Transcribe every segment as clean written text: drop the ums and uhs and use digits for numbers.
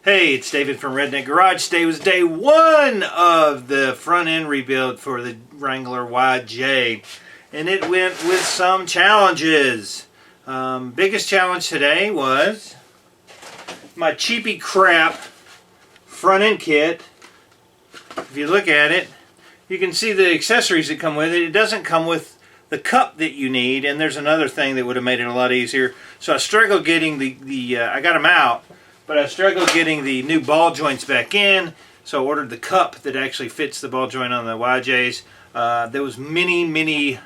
Hey, it's David from Redneck Garage. Today was day one of the front end rebuild for the Wrangler YJ, and it went with some challenges. Biggest challenge today was my cheapy crap front end kit. If you look at it, you can see the accessories that come with it. It doesn't come with the cup that you need, and there's another thing that would have made it a lot easier. So I struggled getting I got them out. But I struggled getting the new ball joints back in, so I ordered the cup that actually fits the ball joint on the YJs. There was many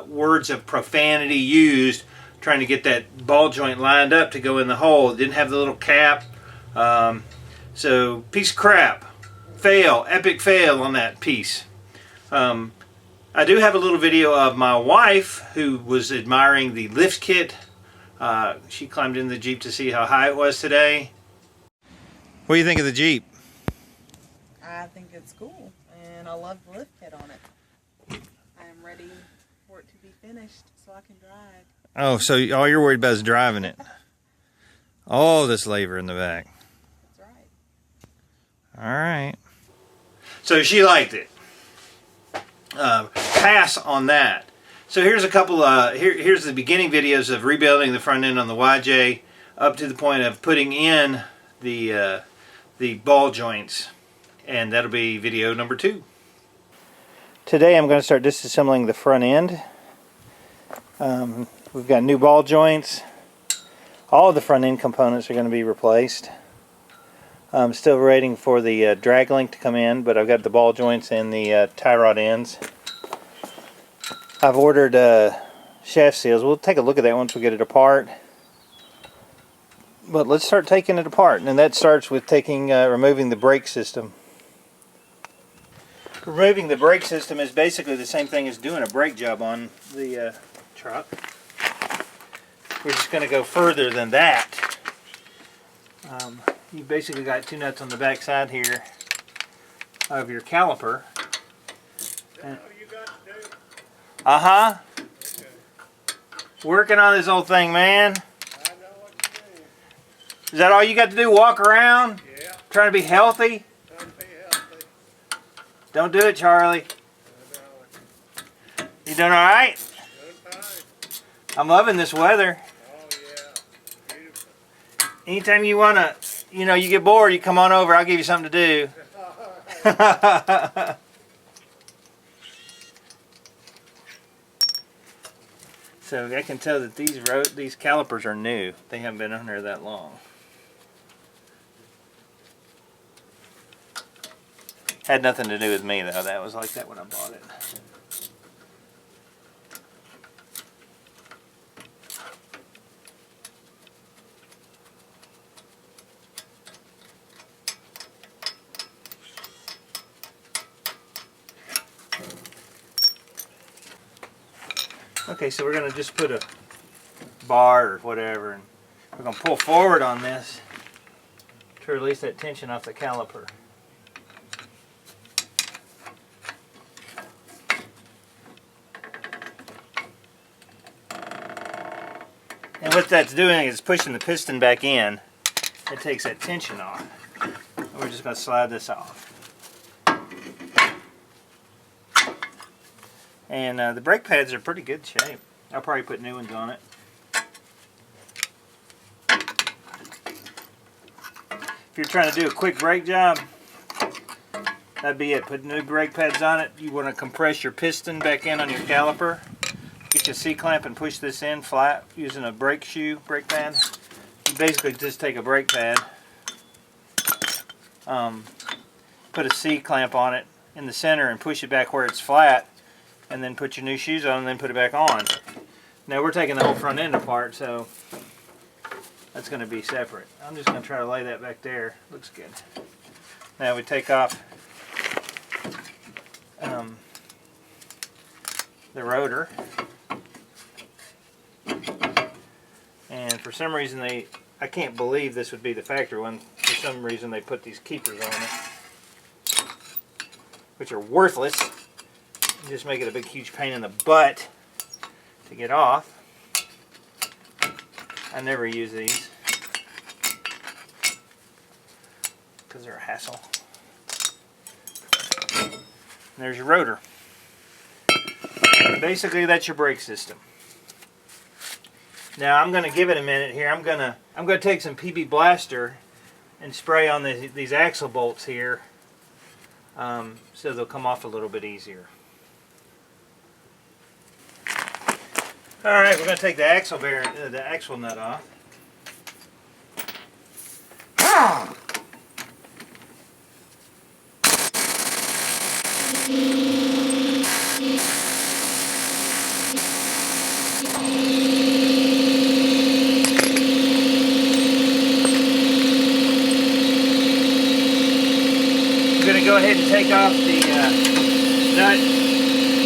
words of profanity used trying to get that ball joint lined up to go in the hole. It didn't have the little cap. So piece of crap. Fail. Epic fail on that piece. I do have a little video of my wife who was admiring the lift kit. She climbed in the Jeep to see how high it was today. What do you think of the Jeep? I think it's cool, and I love the lift kit on it. I am ready for it to be finished so I can drive. Oh, so all you're worried about is driving it. All this labor in the back. That's right. All right. So she liked it. Pass on that. So here's a couple. Here's the beginning videos of rebuilding the front end on the YJ, up to the point of putting in the ball joints, and that'll be video number 2. Today I'm going to start disassembling the front end. We've got new ball joints. All of the front end components are going to be replaced. I'm still waiting for the drag link to come in, but I've got the ball joints and the tie rod ends. I've ordered shaft seals. We'll take a look at that once we get it apart. But let's start taking it apart, and that starts with removing the brake system. Removing the brake system is basically the same thing as doing a brake job on the truck. We're just going to go further than that. You've basically got 2 nuts on the back side here of your caliper. Uh-huh. Okay. Working on this old thing, man. I know what you mean. Is that all you got to do? Walk around? Yeah. Trying to be healthy? Trying to be healthy. Don't do it, Charlie. You doing all right? Doing fine. I'm loving this weather. Oh, yeah. Beautiful. Anytime you want to, you get bored, you come on over. I'll give you something to do. So I can tell that these calipers are new. They haven't been on there that long. Had nothing to do with me though. That was like that when I bought it. Okay, so we're going to just put a bar or whatever, and we're going to pull forward on this to release that tension off the caliper. And what that's doing is pushing the piston back in. It takes that tension off. And we're just going to slide this off. And the brake pads are pretty good shape. I'll probably put new ones on it. If you're trying to do a quick brake job, that'd be it. Put new brake pads on it. You want to compress your piston back in on your caliper. Get your C-clamp and push this in flat using a brake pad. You basically just take a brake pad, put a C-clamp on it in the center and push it back where it's flat, and then put your new shoes on and then put it back on. Now we're taking the whole front end apart, so that's going to be separate. I'm just going to try to lay that back there. Looks good. Now we take off the rotor. And for some reason I can't believe this would be the factory one. For some reason they put these keepers on it, which are worthless. Just make it a big huge pain in the butt to get off. I never use these. because they're a hassle. And there's your rotor. Basically, that's your brake system. Now I'm going to give it a minute here. I'm going to take some PB Blaster and spray on these axle bolts here, so they'll come off a little bit easier. All right, we're going to take the axle nut off. I'm going to go ahead and take off the nut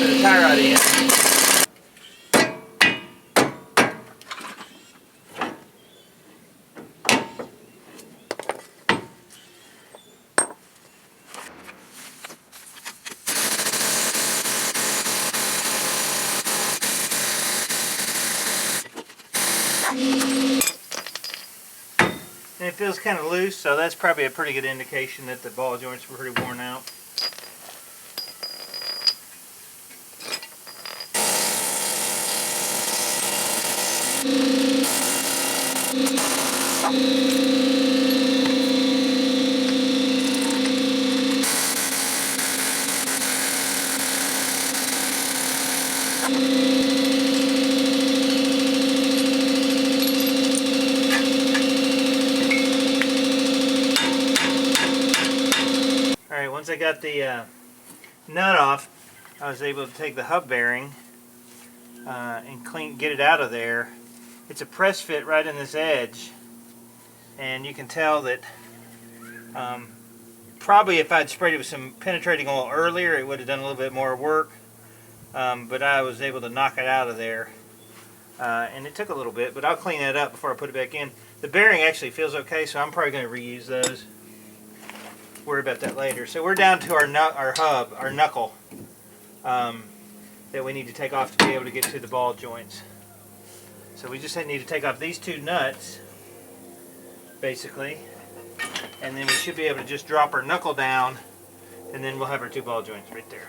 for the tie rod end. And it feels kind of loose, so that's probably a pretty good indication that the ball joints were pretty worn out. Alright, once I got the nut off, I was able to take the hub bearing and get it out of there. It's a press fit right in this edge, and you can tell that probably if I'd sprayed it with some penetrating oil earlier, it would have done a little bit more work, but I was able to knock it out of there, and it took a little bit, but I'll clean that up before I put it back in. The bearing actually feels okay, so I'm probably going to reuse those. Worry about that later. So we're down to our hub, our knuckle, that we need to take off to be able to get to the ball joints. So we just need to take off these two nuts, basically, and then we should be able to just drop our knuckle down, and then we'll have our two ball joints right there.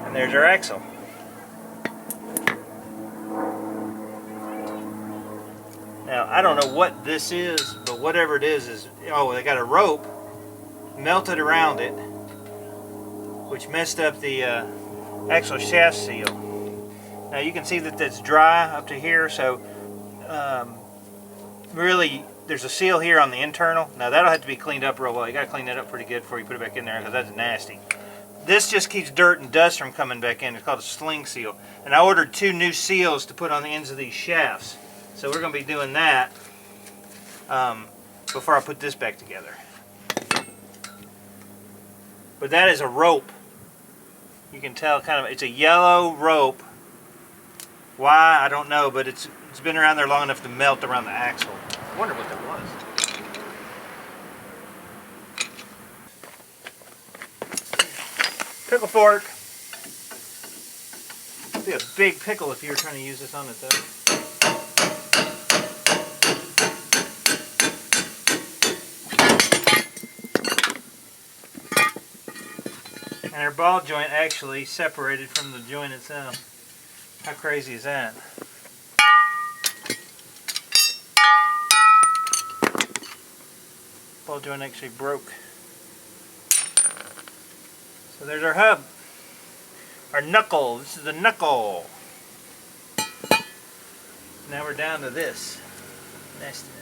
And there's our axle. Now, I don't know what this is, but whatever it is, oh, they got a rope melted around it, which messed up the actual shaft seal. Now, you can see that that's dry up to here, so really, there's a seal here on the internal. Now, that'll have to be cleaned up real well. You got to clean that up pretty good before you put it back in there, because that's nasty. This just keeps dirt and dust from coming back in. It's called a sling seal. And I ordered 2 new seals to put on the ends of these shafts. So we're going to be doing that before I put this back together. But that is a rope. You can tell it's a yellow rope. Why, I don't know, but it's been around there long enough to melt around the axle. I wonder what that was. Pickle fork. It'd be a big pickle if you were trying to use this on it though. And our ball joint actually separated from the joint itself. How crazy is that? Ball joint actually broke. So there's our hub. Our knuckle. This is the knuckle. Now we're down to this nastiness.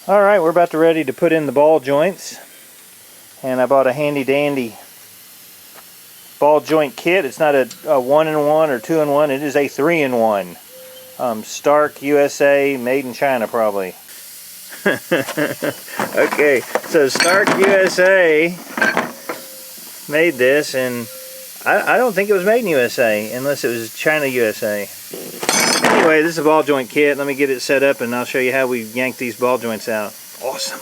Alright, we're about to ready to put in the ball joints, and I bought a handy dandy ball joint kit. It's not a 1-in-1 or 2-in-1, it is a 3-in-1. Stark USA, made in China probably. Okay, so Stark USA made this, and I don't think it was made in USA unless it was China USA. Anyway, this is a ball joint kit. Let me get it set up and I'll show you how we yank these ball joints out. Awesome.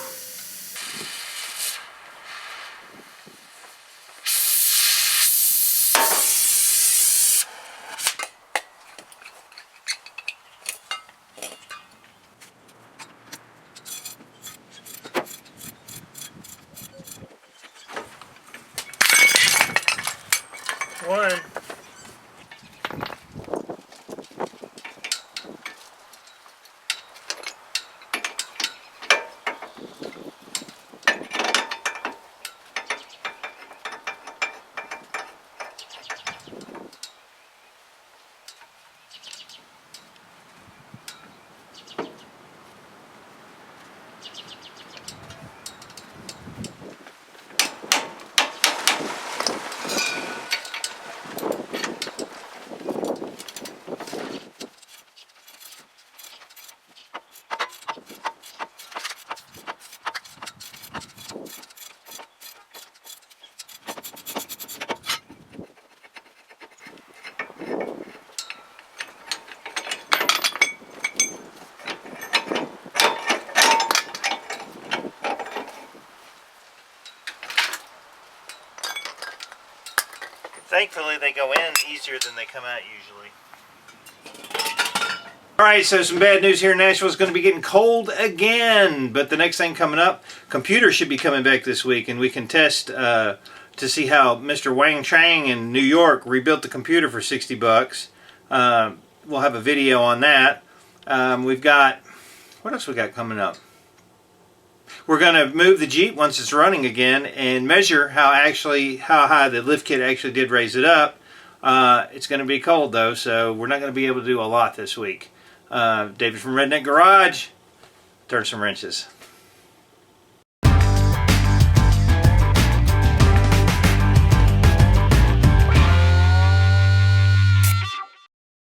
Thankfully, they go in easier than they come out usually. Alright, so some bad news here in Nashville. Is going to be getting cold again. But the next thing coming up, computers should be coming back this week. And we can test to see how Mr. Wang Chang in New York rebuilt the computer for 60 bucks. We'll have a video on that. We've got, what else we got coming up? We're going to move the Jeep once it's running again and measure how high the lift kit actually did raise it up. It's going to be cold though, so we're not going to be able to do a lot this week. David from Redneck Garage, turn some wrenches.